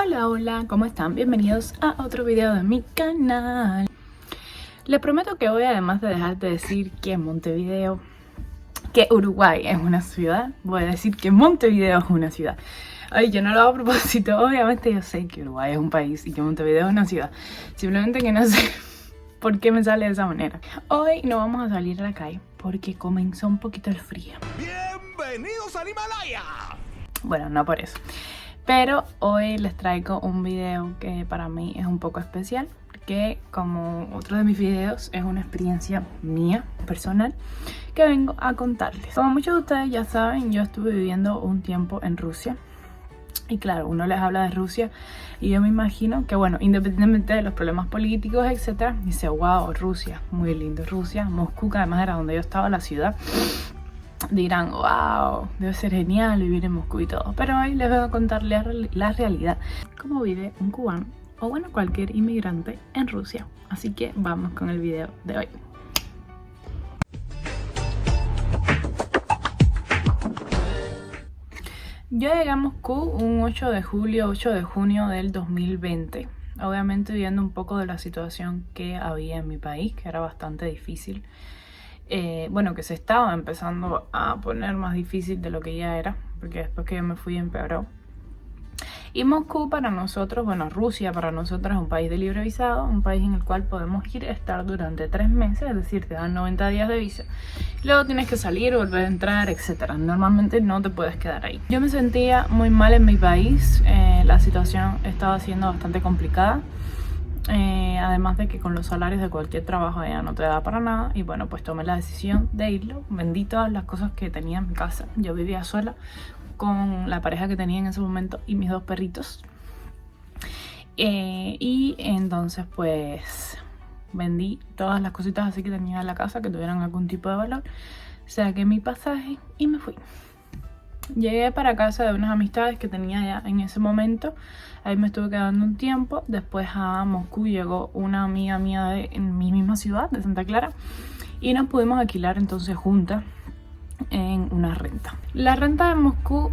Hola, hola, ¿cómo están? Bienvenidos a otro video de mi canal. Les prometo que hoy, además de dejar de decir que Montevideo, que Uruguay es una ciudad, voy a decir que Montevideo es una ciudad. Ay, yo no lo hago a propósito, obviamente yo sé que Uruguay es un país y que Montevideo es una ciudad. Simplemente que no sé por qué me sale de esa manera. Hoy no vamos a salir a la calle porque comenzó un poquito el frío. ¡Bienvenidos al Himalaya! Bueno, no por eso. Pero hoy les traigo un video que para mí es un poco especial, porque como otro de mis videos es una experiencia mía, personal, que vengo a contarles. Como muchos de ustedes ya saben, yo estuve viviendo un tiempo en Rusia. Y claro, uno les habla de Rusia y yo me imagino que, bueno, independientemente de los problemas políticos, etcétera, dice, wow, Rusia, muy lindo Rusia. Moscú, que además era donde yo estaba, la ciudad. Dirán, wow, debe ser genial vivir en Moscú y todo. Pero hoy les voy a contar la realidad, cómo vive un cubano o bueno, cualquier inmigrante en Rusia. Así que vamos con el video de hoy. Yo llegué a Moscú un 8 de julio, 8 de junio del 2020. Obviamente viendo un poco de la situación que había en mi país, que era bastante difícil. Bueno, que se estaba empezando a poner más difícil de lo que ya era, porque después que yo me fui empeoró. Y Moscú para nosotros, bueno, Rusia para nosotros es un país de libre visado, un país en el cual podemos ir a estar durante 3 meses, es decir, te dan 90 días de visa. Luego tienes que salir, volver a entrar, etc. Normalmente no te puedes quedar ahí. Yo me sentía muy mal en mi país, la situación estaba siendo bastante complicada. Además de que con los salarios de cualquier trabajo ya no te da para nada. Y bueno, pues tomé la decisión de irlo. Vendí todas las cosas que tenía en mi casa. Yo vivía sola con la pareja que tenía en ese momento y mis 2 perritos. Y entonces pues vendí todas las cositas así que tenía en la casa que tuvieran algún tipo de valor. Saqué mi pasaje y me fui. Llegué para casa de unas amistades que tenía ya en ese momento. Ahí me estuve quedando un tiempo. Después a Moscú llegó una amiga mía en mi misma ciudad, de Santa Clara. Y nos pudimos alquilar entonces juntas en una renta. Las rentas de Moscú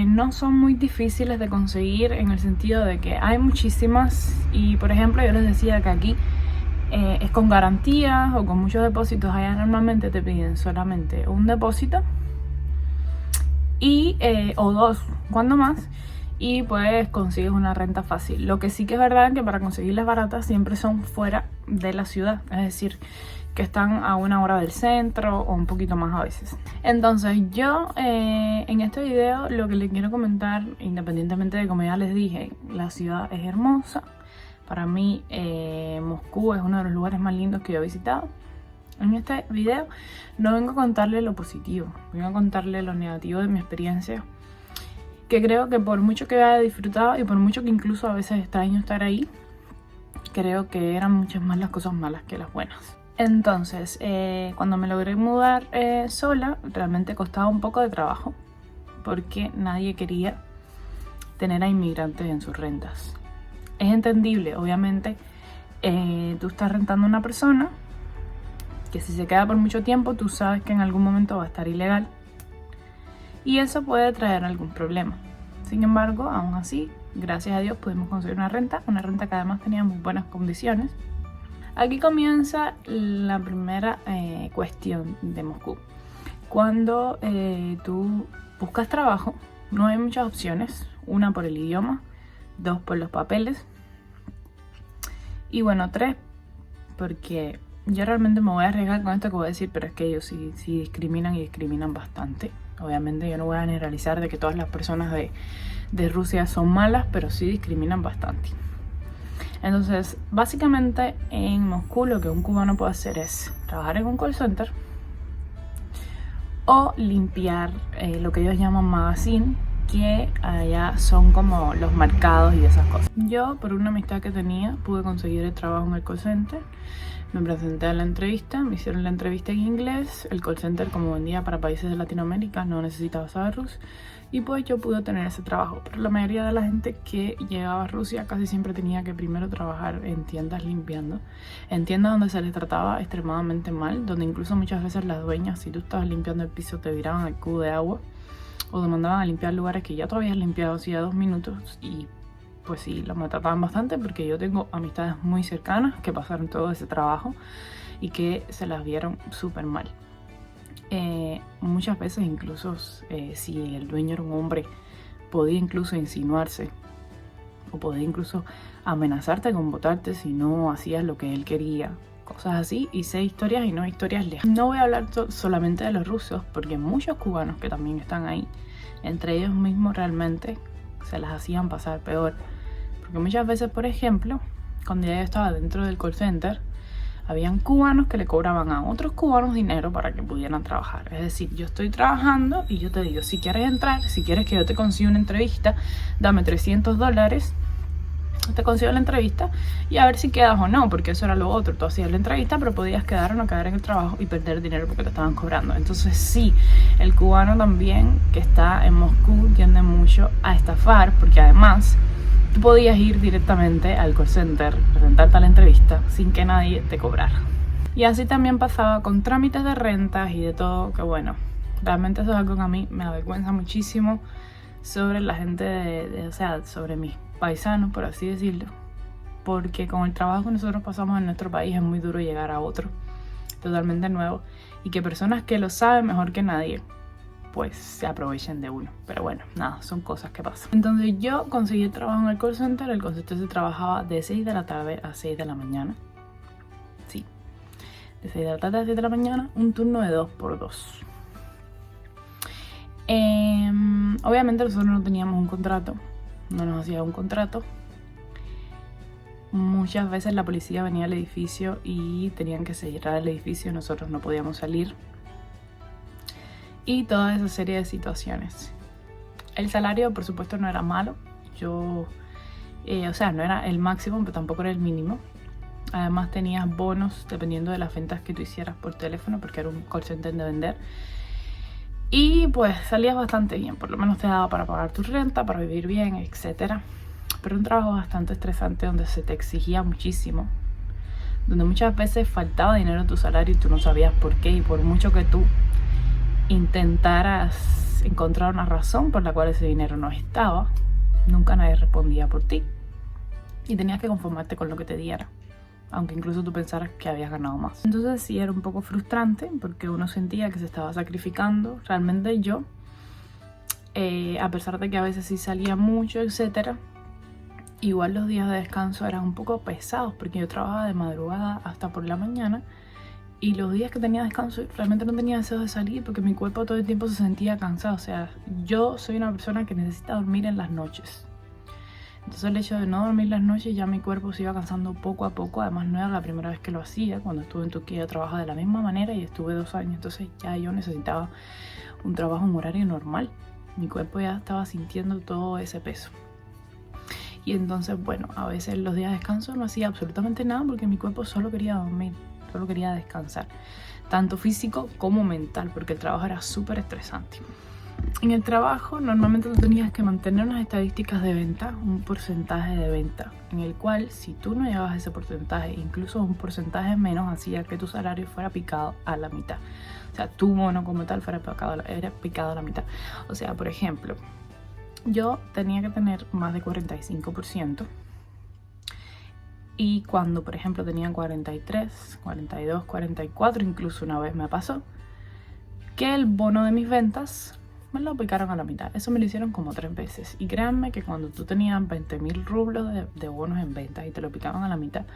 no son muy difíciles de conseguir, en el sentido de que hay muchísimas. Y por ejemplo yo les decía que aquí es con garantías o con muchos depósitos. Allá normalmente te piden solamente un depósito y o 2, cuando más, y pues consigues una renta fácil. Lo que sí que es verdad que para conseguirlas baratas siempre son fuera de la ciudad, es decir, que están a 1 hora del centro o un poquito más a veces. Entonces yo en este video lo que les quiero comentar, independientemente de como ya les dije, la ciudad es hermosa. Para mí Moscú es uno de los lugares más lindos que yo he visitado. En este video no vengo a contarle lo positivo, vengo a contarle lo negativo de mi experiencia, que creo que por mucho que haya disfrutado y por mucho que incluso a veces extraño estar ahí, creo que eran muchas más las cosas malas que las buenas. Entonces, cuando me logré mudar sola, realmente costaba un poco de trabajo, porque nadie quería tener a inmigrantes en sus rentas. Es entendible, obviamente, tú estás rentando a una persona que si se queda por mucho tiempo, tú sabes que en algún momento va a estar ilegal. Y eso puede traer algún problema. Sin embargo, aún así, gracias a Dios pudimos conseguir una renta que además tenía muy buenas condiciones. Aquí comienza la primera cuestión de Moscú. Cuando tú buscas trabajo, no hay muchas opciones. 1 por el idioma, 2 por los papeles. Y bueno, 3 porque yo realmente me voy a arriesgar con esto que voy a decir, pero es que ellos sí discriminan y discriminan bastante. Obviamente yo no voy a generalizar de que todas las personas de Rusia son malas, pero sí discriminan bastante. Entonces, básicamente en Moscú lo que un cubano puede hacer es trabajar en un call center o limpiar lo que ellos llaman magazine, que allá son como los mercados y esas cosas. Yo, por una amistad que tenía, pude conseguir el trabajo en el call center. Me presenté a la entrevista, me hicieron la entrevista en inglés. El call center, como vendía para países de Latinoamérica, no necesitaba saber ruso. Y pues yo pude tener ese trabajo. Pero la mayoría de la gente que llegaba a Rusia casi siempre tenía que primero trabajar en tiendas limpiando. En tiendas donde se les trataba extremadamente mal, donde incluso muchas veces las dueñas, si tú estabas limpiando el piso, te viraban el cubo de agua. O te mandaban a limpiar lugares que ya tú habías limpiado hacía 2 minutos y pues sí, los maltrataban bastante, porque yo tengo amistades muy cercanas que pasaron todo ese trabajo y que se las vieron súper mal. Muchas veces incluso si el dueño era un hombre, podía incluso insinuarse o podía incluso amenazarte con botarte si no hacías lo que él quería, cosas así. Y sé historias y no historias lejanas. No voy a hablar solamente de los rusos, porque muchos cubanos que también están ahí, entre ellos mismos realmente se las hacían pasar peor, porque muchas veces, por ejemplo, cuando ya yo estaba dentro del call center, habían cubanos que le cobraban a otros cubanos dinero para que pudieran trabajar. Es decir, yo estoy trabajando y yo te digo, si quieres entrar, si quieres que yo te consiga una entrevista, dame $300, te consigo la entrevista y a ver si quedas o no, porque eso era lo otro. Tú hacías la entrevista, pero podías quedar o no quedar en el trabajo y perder dinero porque te estaban cobrando. Entonces sí, el cubano también que está en Moscú tiende mucho a estafar, porque además tú podías ir directamente al call center, presentarte a la entrevista sin que nadie te cobrara. Y así también pasaba con trámites de rentas y de todo, que bueno, realmente eso es algo que a mí me avergüenza muchísimo sobre la gente, o sea, sobre mis paisanos, por así decirlo, porque con el trabajo que nosotros pasamos en nuestro país es muy duro llegar a otro totalmente nuevo, y que personas que lo saben mejor que nadie pues se aprovechen de uno. Pero bueno, nada, son cosas que pasan. Entonces yo conseguí trabajo en el call center. El call center se trabajaba de 6 de la tarde a 6 de la mañana. Sí, de 6 de la tarde a 6 de la mañana, un turno de 2x2. Obviamente nosotros no teníamos un contrato, no nos hacía un contrato. Muchas veces la policía venía al edificio y tenían que cerrar el edificio, nosotros no podíamos salir. Y toda esa serie de situaciones. El salario, por supuesto, no era malo. O sea, no era el máximo, pero tampoco era el mínimo. Además tenías bonos dependiendo de las ventas que tú hicieras por teléfono, porque era un call center de vender. Y pues salías bastante bien, por lo menos te daba para pagar tu renta, para vivir bien, etc. Pero un trabajo bastante estresante donde se te exigía muchísimo, donde muchas veces faltaba dinero en tu salario y tú no sabías por qué, y por mucho que tú intentaras encontrar una razón por la cual ese dinero no estaba, nunca nadie respondía por ti y tenías que conformarte con lo que te diera, aunque incluso tú pensaras que habías ganado más. Entonces sí, era un poco frustrante porque uno sentía que se estaba sacrificando. Realmente yo, a pesar de que a veces sí salía mucho, etcétera, igual los días de descanso eran un poco pesados, porque yo trabajaba de madrugada hasta por la mañana. Y los días que tenía descanso realmente no tenía deseo de salir, porque mi cuerpo todo el tiempo se sentía cansado. O sea, yo soy una persona que necesita dormir en las noches. Entonces el hecho de no dormir las noches, ya mi cuerpo se iba cansando poco a poco. Además no era la primera vez que lo hacía. Cuando estuve en Turquía yo trabajaba de la misma manera y estuve 2 años. Entonces ya yo necesitaba un trabajo en horario normal. Mi cuerpo ya estaba sintiendo todo ese peso. Y entonces, bueno, a veces los días de descanso no hacía absolutamente nada porque mi cuerpo solo quería dormir. Solo quería descansar, tanto físico como mental, porque el trabajo era súper estresante. En el trabajo normalmente tú tenías que mantener unas estadísticas de venta, un porcentaje de venta, en el cual si tú no llevabas ese porcentaje, incluso un porcentaje menos, hacía que tu salario fuera picado a la mitad. O sea, tu bono como tal era picado a la mitad. O sea, por ejemplo, yo tenía que tener más de 45%. Y cuando, por ejemplo, tenían 43, 42, 44, incluso una vez me pasó que el bono de mis ventas me lo picaron a la mitad. Eso me lo hicieron como 3 veces. Y créanme que cuando tú tenías 20.000 rublos de bonos en ventas y te lo picaban a la mitad,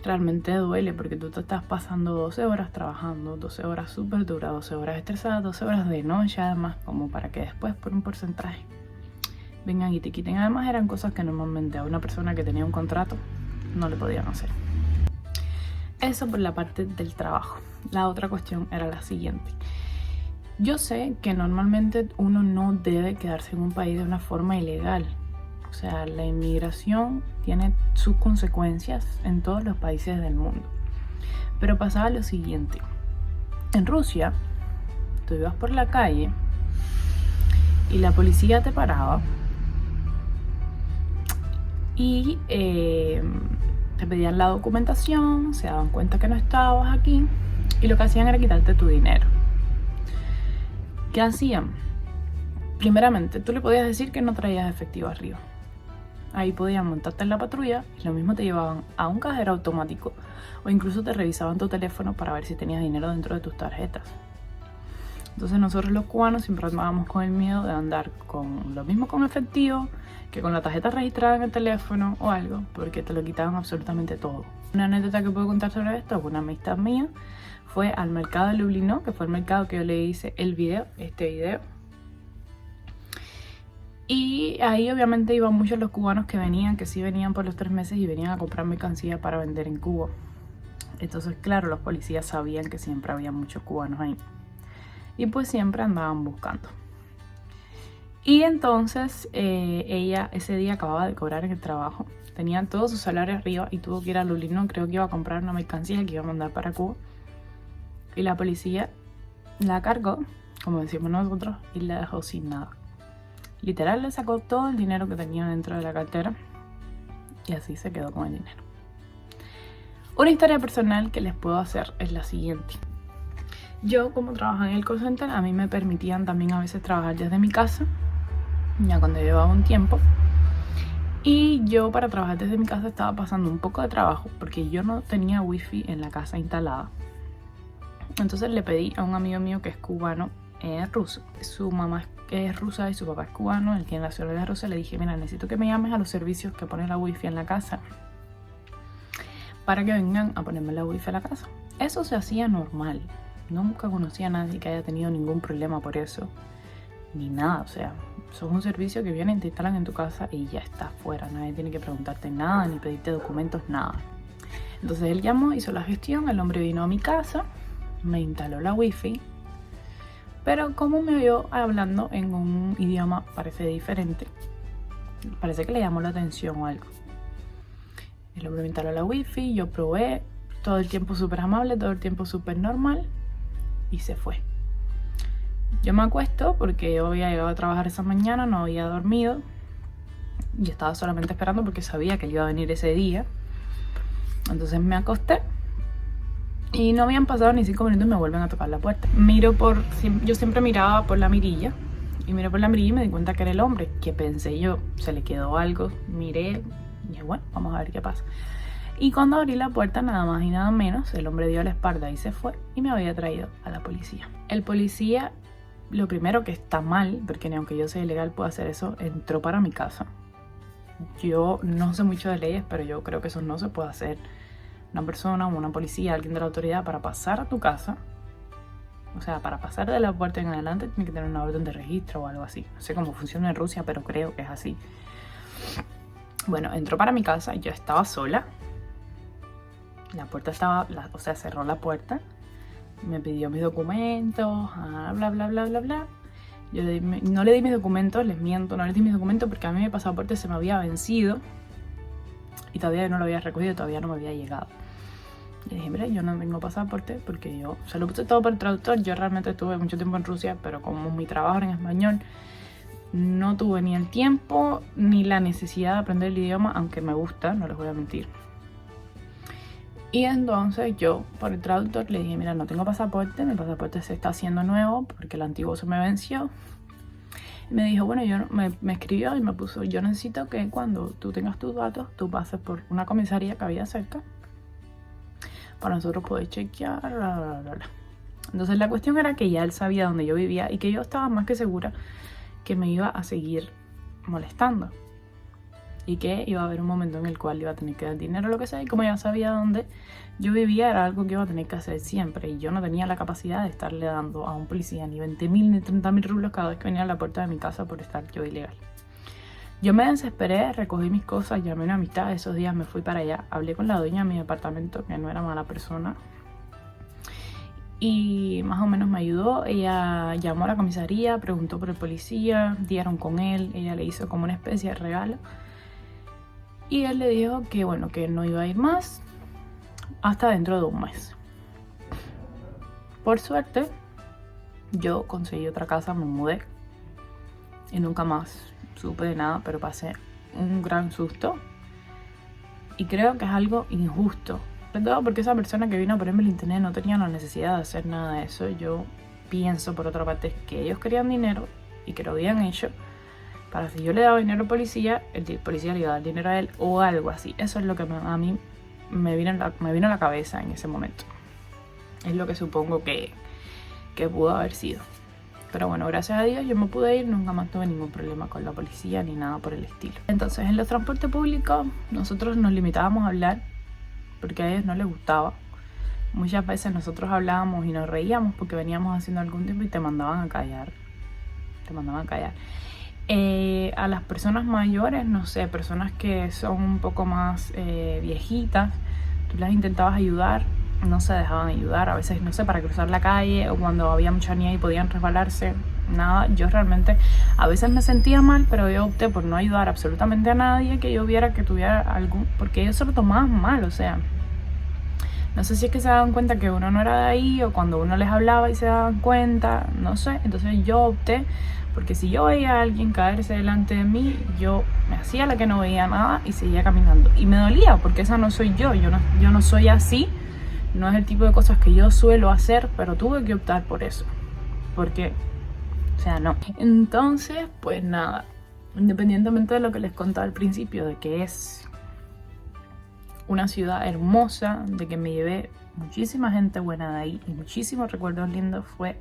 realmente duele, porque tú te estás pasando 12 horas trabajando, 12 horas súper duras, 12 horas estresadas, 12 horas de noche además, como para que después por un porcentaje vengan y te quiten. Además eran cosas que normalmente a una persona que tenía un contrato no le podían hacer. Eso por la parte del trabajo. La otra cuestión era la siguiente. Yo sé que normalmente uno no debe quedarse en un país de una forma ilegal. O sea, la inmigración tiene sus consecuencias en todos los países del mundo. Pero pasaba lo siguiente. En Rusia, tú ibas por la calle y la policía te paraba y te pedían la documentación, se daban cuenta que no estabas aquí y lo que hacían era quitarte tu dinero. ¿Qué hacían? Primeramente, tú le podías decir que no traías efectivo arriba. Ahí podían montarte en la patrulla y lo mismo te llevaban a un cajero automático o incluso te revisaban tu teléfono para ver si tenías dinero dentro de tus tarjetas. Entonces nosotros los cubanos siempre andábamos con el miedo de andar con lo mismo con efectivo que con la tarjeta registrada en el teléfono o algo, porque te lo quitaban absolutamente todo. Una anécdota que puedo contar sobre esto, una amistad mía fue al mercado de Lublino, que fue el mercado que yo le hice este video. Y ahí obviamente iban muchos los cubanos que venían, que sí venían por los 3 meses y venían a comprar mercancía para vender en Cuba. Entonces, claro, los policías sabían que siempre había muchos cubanos ahí. Y pues siempre andaban buscando. Y entonces ella ese día acababa de cobrar en el trabajo. Tenía todo su salario arriba y tuvo que ir a Lublino, creo que iba a comprar una mercancía que iba a mandar para Cuba. Y la policía la cargó, como decimos nosotros, y la dejó sin nada. Literal le sacó todo el dinero que tenía dentro de la cartera y así se quedó con el dinero. Una historia personal que les puedo hacer es la siguiente. Yo, como trabajaba en el call center, a mí me permitían también a veces trabajar desde mi casa, ya cuando llevaba un tiempo. Y yo para trabajar desde mi casa estaba pasando un poco de trabajo porque yo no tenía wifi en la casa instalada. Entonces le pedí a un amigo mío que es cubano, ruso. Su mamá es rusa y su papá es cubano, él tiene la ciudadanía rusa. Le dije, mira, necesito que me llames a los servicios que ponen la wifi en la casa para que vengan a ponerme la wifi en la casa. Eso se hacía normal. Nunca conocí a nadie que haya tenido ningún problema por eso, ni nada. O sea, eso es un servicio que vienen, te instalan en tu casa y ya está fuera. Nadie tiene que preguntarte nada, ni pedirte documentos, nada. Entonces él llamó, hizo la gestión, el hombre vino a mi casa, me instaló la wifi. Pero como me oyó hablando en un idioma parece diferente, parece que le llamó la atención o algo. El hombre me instaló la wifi, yo probé, todo el tiempo súper amable, todo el tiempo súper normal y se fue. Yo me acuesto porque yo había llegado a trabajar esa mañana, no había dormido y estaba solamente esperando porque sabía que él iba a venir ese día. Entonces me acosté. Y no habían pasado ni 5 minutos y me vuelven a tocar la puerta. Yo siempre miraba por la mirilla. Y miré por la mirilla y me di cuenta que era el hombre. Que pensé yo, se le quedó algo. Miré y dije, bueno, vamos a ver qué pasa. Y cuando abrí la puerta, nada más y nada menos, el hombre dio la espalda y se fue. Y me había traído a la policía. El policía, lo primero que está mal, porque ni aunque yo sea ilegal puedo hacer eso, entró para mi casa. Yo no sé mucho de leyes, pero yo creo que eso no se puede hacer. Una persona o una policía, alguien de la autoridad, para pasar a tu casa, o sea, para pasar de la puerta en adelante, tiene que tener una orden de registro o algo así. No sé cómo funciona en Rusia, pero creo que es así. Bueno, entró para mi casa, yo estaba sola. La puerta estaba, cerró la puerta. Me pidió mis documentos, bla, bla, bla, bla, bla. Yo no le di mis documentos, les miento, no les di mis documentos porque a mí mi pasaporte se me había vencido. Y todavía no lo había recogido, todavía no me había llegado. Y dije, mira, yo no tengo pasaporte porque yo se lo puse todo por el traductor. Yo realmente estuve mucho tiempo en Rusia, pero como mi trabajo era en español, no tuve ni el tiempo ni la necesidad de aprender el idioma, aunque me gusta, no les voy a mentir. Y entonces yo por el traductor le dije, mira, no tengo pasaporte, mi pasaporte se está haciendo nuevo porque el antiguo se me venció. Me dijo, bueno, me escribió y me puso, yo necesito que cuando tú tengas tus datos, tú pases por una comisaría que había cerca para nosotros poder chequear, bla, bla, bla, bla. Entonces la cuestión era que ya él sabía dónde yo vivía y que yo estaba más que segura que me iba a seguir molestando y que iba a haber un momento en el cual iba a tener que dar dinero o lo que sea, y como ya sabía dónde yo vivía, era algo que iba a tener que hacer siempre, y yo no tenía la capacidad de estarle dando a un policía ni 20.000 ni 30.000 rublos cada vez que venía a la puerta de mi casa por estar yo ilegal. Yo me desesperé, recogí mis cosas, llamé a una amistad, esos días me fui para allá, hablé con la dueña de mi departamento, que no era mala persona, y más o menos me ayudó. Ella llamó a la comisaría, preguntó por el policía, dieron con él, ella le hizo como una especie de regalo. Y él le dijo que bueno, que no iba a ir más hasta dentro de un mes. Por suerte, yo conseguí otra casa, me mudé y nunca más supe de nada, pero pasé un gran susto. Y creo que es algo injusto. Sobre todo porque esa persona que vino a ponerme el internet no tenía la necesidad de hacer nada de eso. Yo pienso, por otra parte, que ellos querían dinero y que lo habían hecho para si yo le daba dinero al policía, el policía le iba a dar dinero a él o algo así. Eso es lo que a mí me vino a la cabeza en ese momento. Es lo que supongo que pudo haber sido. Pero bueno, gracias a Dios yo me pude ir, nunca más tuve ningún problema con la policía ni nada por el estilo. Entonces en los transportes públicos nosotros nos limitábamos a hablar porque a ellos no les gustaba. Muchas veces nosotros hablábamos y nos reíamos porque veníamos haciendo algún tiempo y te mandaban a callar. A las personas mayores, no sé, personas que son un poco más viejitas, tú las intentabas ayudar, no se dejaban ayudar, a veces, no sé, para cruzar la calle o cuando había mucha nieve y podían resbalarse, nada. Yo realmente a veces me sentía mal, pero yo opté por no ayudar absolutamente a nadie que yo viera que tuviera algún, porque ellos se lo tomaban mal, o sea, no sé si es que se daban cuenta que uno no era de ahí o cuando uno les hablaba y se daban cuenta, no sé. Entonces yo opté, porque si yo veía a alguien caerse delante de mí, yo me hacía la que no veía nada y seguía caminando. Y me dolía porque esa no soy yo no soy así. No es el tipo de cosas que yo suelo hacer, pero tuve que optar por eso. Porque, o sea, no. Entonces, pues nada. Independientemente de lo que les contaba al principio, de que es una ciudad hermosa, de que me llevé muchísima gente buena de ahí y muchísimos recuerdos lindos, fue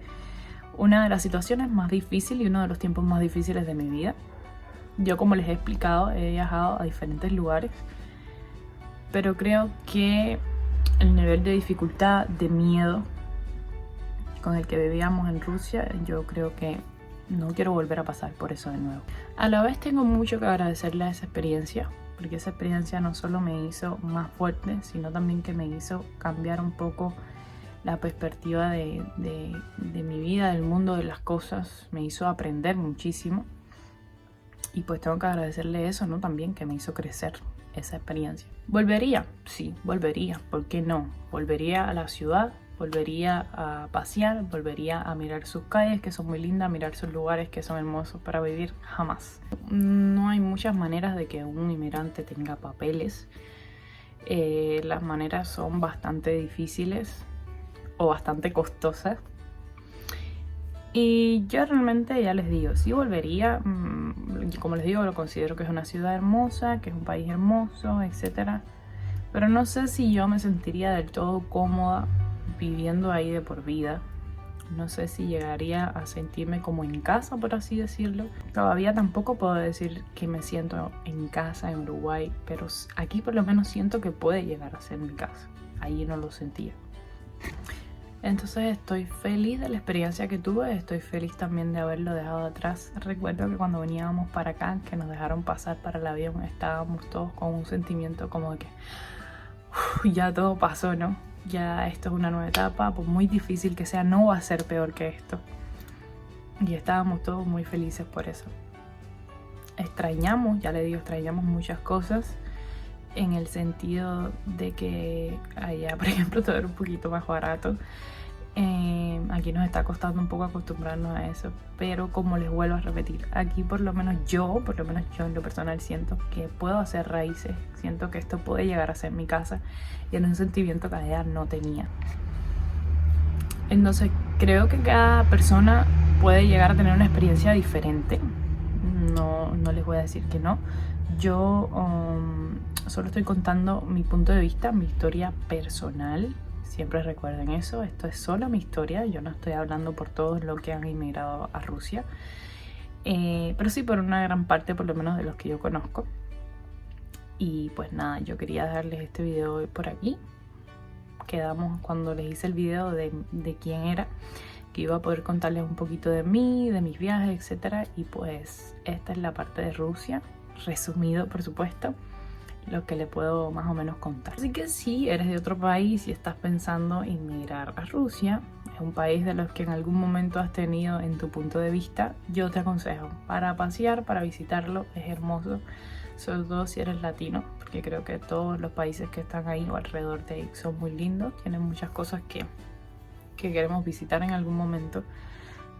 una de las situaciones más difíciles y uno de los tiempos más difíciles de mi vida. Yo, como les he explicado, he viajado a diferentes lugares, pero creo que el nivel de dificultad, de miedo con el que vivíamos en Rusia, yo creo que no quiero volver a pasar por eso de nuevo. A la vez tengo mucho que agradecerle a esa experiencia, porque esa experiencia no solo me hizo más fuerte, sino también que me hizo cambiar un poco la perspectiva de mi vida, del mundo, de las cosas. Me hizo aprender muchísimo y pues tengo que agradecerle eso, ¿no? También que me hizo crecer esa experiencia. ¿Volvería? Sí, volvería. ¿Por qué no? Volvería a la ciudad, volvería a pasear, volvería a mirar sus calles que son muy lindas, a mirar sus lugares que son hermosos para vivir. Jamás. No hay muchas maneras de que un inmigrante tenga papeles. Las maneras son bastante difíciles o bastante costosas. Y yo realmente, ya les digo, sí volvería. Como les digo, lo considero que es una ciudad hermosa, que es un país hermoso, etc. Pero no sé si yo me sentiría del todo cómoda viviendo ahí de por vida. No sé si llegaría a sentirme como en casa, por así decirlo. Todavía tampoco puedo decir que me siento en casa en Uruguay, pero aquí por lo menos siento que puede llegar a ser mi casa. Ahí no lo sentía. Entonces estoy feliz de la experiencia que tuve, estoy feliz también de haberlo dejado atrás. Recuerdo que cuando veníamos para acá, que nos dejaron pasar para el avión, estábamos todos con un sentimiento como de que ya todo pasó, ¿no? Ya esto es una nueva etapa, por muy difícil que sea, no va a ser peor que esto. Y estábamos todos muy felices por eso. Extrañamos, ya le digo, extrañamos muchas cosas. En el sentido de que allá, por ejemplo, todo era un poquito más barato. Aquí nos está costando un poco acostumbrarnos a eso, pero como les vuelvo a repetir, aquí por lo menos yo en lo personal siento que puedo hacer raíces, siento que esto puede llegar a ser mi casa y en un sentimiento que allá no tenía. Entonces creo que cada persona puede llegar a tener una experiencia diferente, no les voy a decir que no. Yo solo estoy contando mi punto de vista, mi historia personal. Siempre recuerden eso, esto es solo mi historia. Yo no estoy hablando por todos los que han inmigrado a Rusia. Pero sí por una gran parte, por lo menos de los que yo conozco. Y pues nada, yo quería darles este video por aquí. Quedamos cuando les hice el video de quién era, que iba a poder contarles un poquito de mí, de mis viajes, etc. Y pues esta es la parte de Rusia, resumido por supuesto, lo que le puedo más o menos contar. Así que si eres de otro país y estás pensando en migrar a Rusia, es un país de los que en algún momento has tenido en tu punto de vista, yo te aconsejo para pasear, para visitarlo, es hermoso, sobre todo si eres latino, porque creo que todos los países que están ahí o alrededor de ahí son muy lindos, tienen muchas cosas que queremos visitar en algún momento.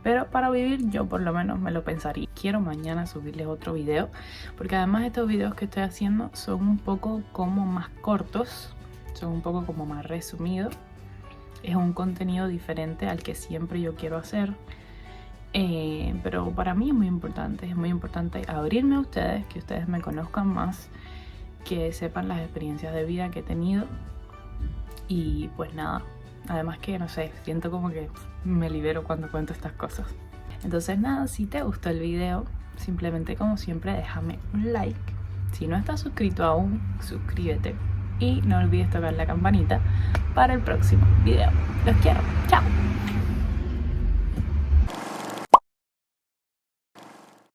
Pero para vivir yo por lo menos me lo pensaría. Quiero mañana subirles otro video, porque además estos videos que estoy haciendo son un poco como más cortos, son un poco como más resumidos. Es un contenido diferente al que siempre yo quiero hacer. Pero para mí es muy importante abrirme a ustedes, que ustedes me conozcan más, que sepan las experiencias de vida que he tenido. Y pues nada, además que no sé, siento como que me libero cuando cuento estas cosas. Entonces nada, si te gustó el video, simplemente como siempre déjame un like. Si no estás suscrito aún, suscríbete. Y no olvides tocar la campanita para el próximo video. Los quiero. Chao.